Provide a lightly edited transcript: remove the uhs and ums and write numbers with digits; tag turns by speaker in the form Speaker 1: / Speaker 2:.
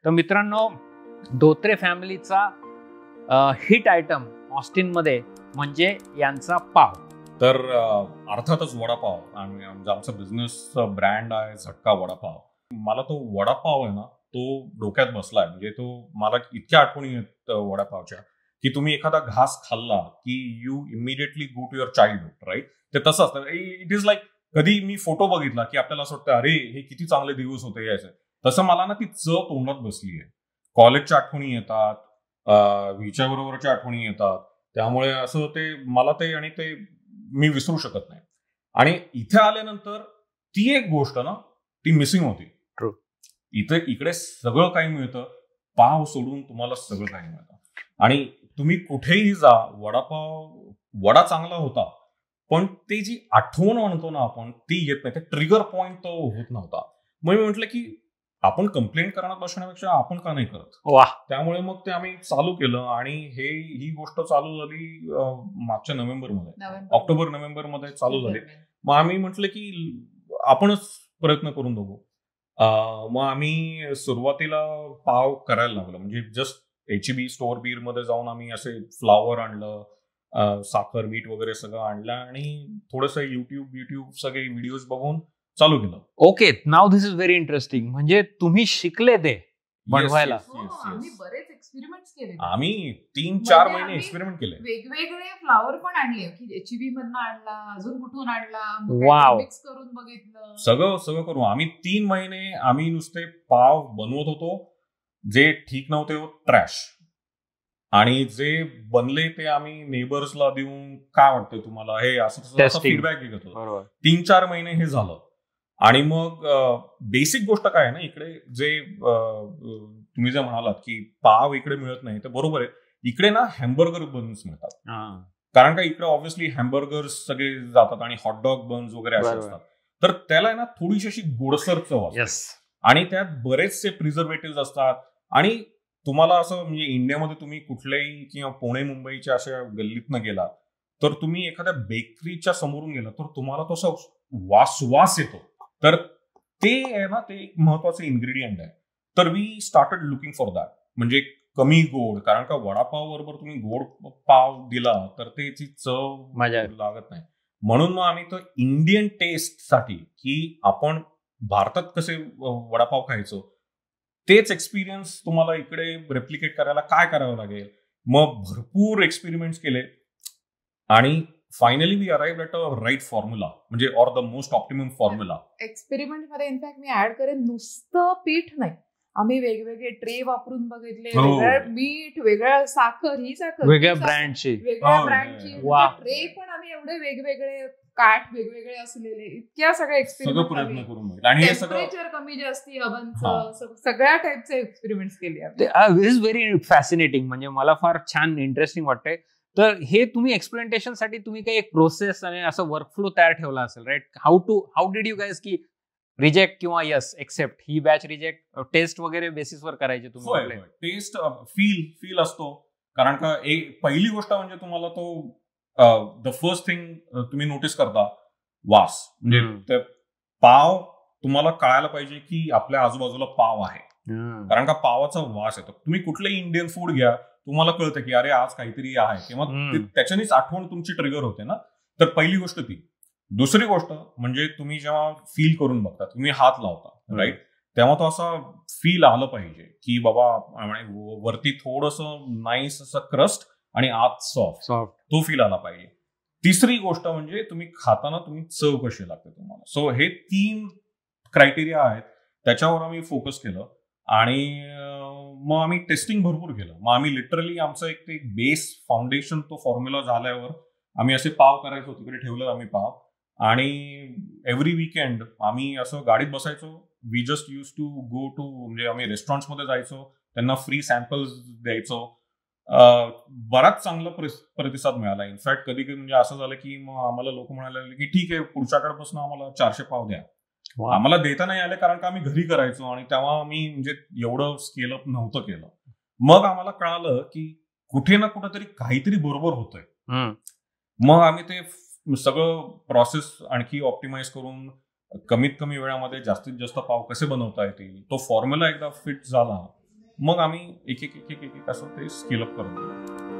Speaker 1: तर मित्रांनो, धोत्रे फॅमिलीचा हिट आयटम ऑस्टिन मध्ये म्हणजे यांचा पाव.
Speaker 2: तर अर्थातच वडापाव आणि आमचा बिझनेस ब्रँड आहे झटका वडापाव. मला तो वडापाव आहे ना, तो डोक्यात बसलाय. म्हणजे तो मला इतक्या आठवणी आहेत वडापावच्या की तुम्ही एखादा घास खाल्ला की you immediately go to your childhood, right? ते तसं असतं. इट इज लाईक कधी मी फोटो बघितला की आपल्याला असं वाटतं अरे हे किती चांगले दिवस होते यायचे. तसं मला ना ती चव तोंडात बसली आहे. कॉलेजच्या आठवणी येतात, हिच्या बरोबरच्या आठवणी येतात. त्यामुळे असं ते मला ते आणि ते मी विसरू शकत नाही. आणि इथे आल्यानंतर ती एक गोष्ट ना ती मिसिंग होती.
Speaker 1: ट्रू.
Speaker 2: इकडे सगळं काही मिळतं, पाव सोडून तुम्हाला सगळं काही मिळतं. आणि तुम्ही कुठेही जा, वडा चांगला होता, पण ते जी आठवण म्हणतो ना आपण ती येत नाही. ते ट्रिगर पॉइंट तो होत नव्हता. मग मी म्हटलं की आपण कंप्लेंट करण्यात बसण्यापेक्षा आपण का नाही करत. त्यामुळे मग ते आम्ही चालू केलं आणि ही गोष्ट चालू झाली मागच्या ऑक्टोबर नोव्हेंबरमध्ये चालू झाली. मग आम्ही म्हटलं की आपणच प्रयत्न करून बघू. मग आम्ही सुरुवातीला पाव करायला लागलो. म्हणजे जस्ट HEB स्टोअर बीर मध्ये जाऊन आम्ही असे फ्लावर आणलं, साखर मीठ वगैरे सगळं आणलं आणि थोडंसं युट्यूब सगळे व्हिडिओज बघून चालू केलं.
Speaker 1: Okay, now this is very interesting. म्हणजे तुम्ही शिकले ते बनवायला.
Speaker 3: आम्ही बरेच एक्सपेरिमेंट्स केले.
Speaker 2: आम्ही 3-4 महिने एक्सपेरिमेंट केले.
Speaker 3: वेगवेगळे फ्लावर पण आणले की HEB मधनं आणला, अजून कुठून आणला, मिक्स करून बघितलं.
Speaker 2: सगळं करू. आम्ही 3 महिने आम्ही नुसते पाव बनवत होतो. जे ठीक नव्हते ट्रॅश, आणि जे बनले ते आम्ही नेबर्सला देऊन काय वाटतंय तुम्हाला हे असं फीडबॅक घेत होतो. 3-4 महिने हे झालं. आणि मग बेसिक गोष्ट काय आहे ना, इकडे जे तुम्ही जे म्हणालात की पाव इकडे मिळत नाही, तर बरोबर आहे. इकडे ना हॅम्बर्गर बन्स मिळतात. कारण का इकडे ऑब्व्हियसली हॅम्बर्गर्स सगळे जातात आणि हॉटडॉग बन्स वगैरे असे असतात. तर त्याला ना थोडीशी अशी गोडसर चव असते आणि त्यात बरेचसे प्रिझर्वेटिव्ह असतात. आणि तुम्हाला असं म्हणजे इंडियामध्ये तुम्ही कुठल्याही किंवा पुणे मुंबईच्या अशा गल्लीतनं गेला तर तुम्ही एखाद्या बेकरीच्या समोरून गेला तर तुम्हाला तो असा वास येतो. तर ते आहे ना, ते एक महत्वाचं इन्ग्रेडियंट आहे. तर we started looking for that. म्हणजे कमी गोड, कारण का वडापाव बरोबर तुम्ही गोड पाव दिला तर त्याची चव लागत नाही. म्हणून मग आम्ही तो इंडियन टेस्ट साठी की आपण भारतात कसे वडापाव खायचो तेच एक्सपिरियन्स तुम्हाला इकडे रेप्लिकेट करायला काय करावं लागेल. मग भरपूर एक्सपेरिमेंट्स केले आणि finally we arrived at a right formula, म्हणजे or the most optimum formula.
Speaker 3: Experiment मध्ये इनफॅक्ट मी ऍड करेन, नुसतं पीठ नाही, आम्ही वेगवेगळे ट्रे वापरून बघितले. वेगळं मीठ, वेगळं साखर, ही साखर
Speaker 1: वेगळ्या ब्रँडची
Speaker 3: ट्रे पण आम्ही एवढे वेगवेगळे काठ वेगवेगळे असलेले, इतक्या सगळ्या एक्सपेरिमेंट
Speaker 2: प्रयत्न करून आणि
Speaker 3: टेम्परेचर कमी जास्त ओव्हनचं सगळ्या टाइपचे एक्सपेरिमेंट्स केले.
Speaker 1: Is very fascinating. म्हणजे मला फार छान इंटरेस्टिंग वाटतंय. तर हे तुम्ही एक्सप्लेनेशन साठी तुम्ही काही एक प्रोसेस आणि असं वर्कफ्लो तयार ठेवला असेल, right? How did you guys की रिजेक्ट किंवा यस एक्सेप्ट, ही बॅच रिजेक्ट टेस्ट वगैरे बेसिसवर करायचे तुम्ही?
Speaker 2: टेस्ट फील असतो. कारण का एक पहिली गोष्ट म्हणजे तुम्हाला तो द फर्स्ट थिंग तुम्ही नोटीस करता वास. म्हणजे पाव तुम्हाला कळायला पाहिजे की आपल्या आजूबाजूला पाव आहे. कारण का पावाचा वास येतो. तुम्ही कुठलंही इंडियन फूड घ्या, तुम्हाला कळतं की अरे आज काहीतरी आहे, किंवा त्याच्यानेच आठवण तुमची ट्रिगर होते ना. तर पहिली गोष्ट ती. दुसरी गोष्ट म्हणजे तुम्ही जेव्हा फील करून बघता, तुम्ही हात लावता, राईट, तेव्हा तो असा फील आलं पाहिजे की बाबा वरती थोडंसं नाईस असं क्रस्ट आणि आत सॉफ्ट, तो फील आला पाहिजे. तिसरी गोष्ट म्हणजे तुम्ही खाताना तुम्ही चव कशी लागते तुम्हाला. सो हे 3 क्रायटेरिया आहेत, त्याच्यावर आम्ही फोकस केलं. आणि मग आम्ही टेस्टिंग भरपूर केलं. मग आम्ही लिटरली आमचं एक ते बेस फाउंडेशन, तो फॉर्म्युला झाल्यावर आम्ही असे पाव करायचो, तिकडे ठेवलं आम्ही पाव. आणि एव्हरी वीकेंड आम्ही असं गाडीत बसायचो. We just use to go to, म्हणजे आम्ही रेस्टॉरंट्समध्ये जायचो, त्यांना फ्री सॅम्पल्स द्यायचो. बराच चांगला प्रतिसाद मिळाला. इनफॅक्ट कधी कधी म्हणजे असं झालं की मग आम्हाला लोक म्हणायला की ठीक आहे, पुढच्या आठवड्यापासून आम्हाला 400 पाव द्या. आम्हाला देता नाही आले कारण का आम्ही घरी करायचो आणि तेव्हा आम्ही म्हणजे एवढं स्केल अप नव्हतं केलं. मग आम्हाला कळालं की कुठे ना कुठेतरी काहीतरी बरोबर होतंय. मग आम्ही ते सगळं प्रोसेस आणखी ऑप्टिमाइज करून कमीत कमी वेळामध्ये जास्तीत जास्त पाव कसे बनवता येतील, तो फॉर्म्युला एकदा फिट झाला मग आम्ही एक एक एक एक एक एक असं ते स्केल अप करत गेलो.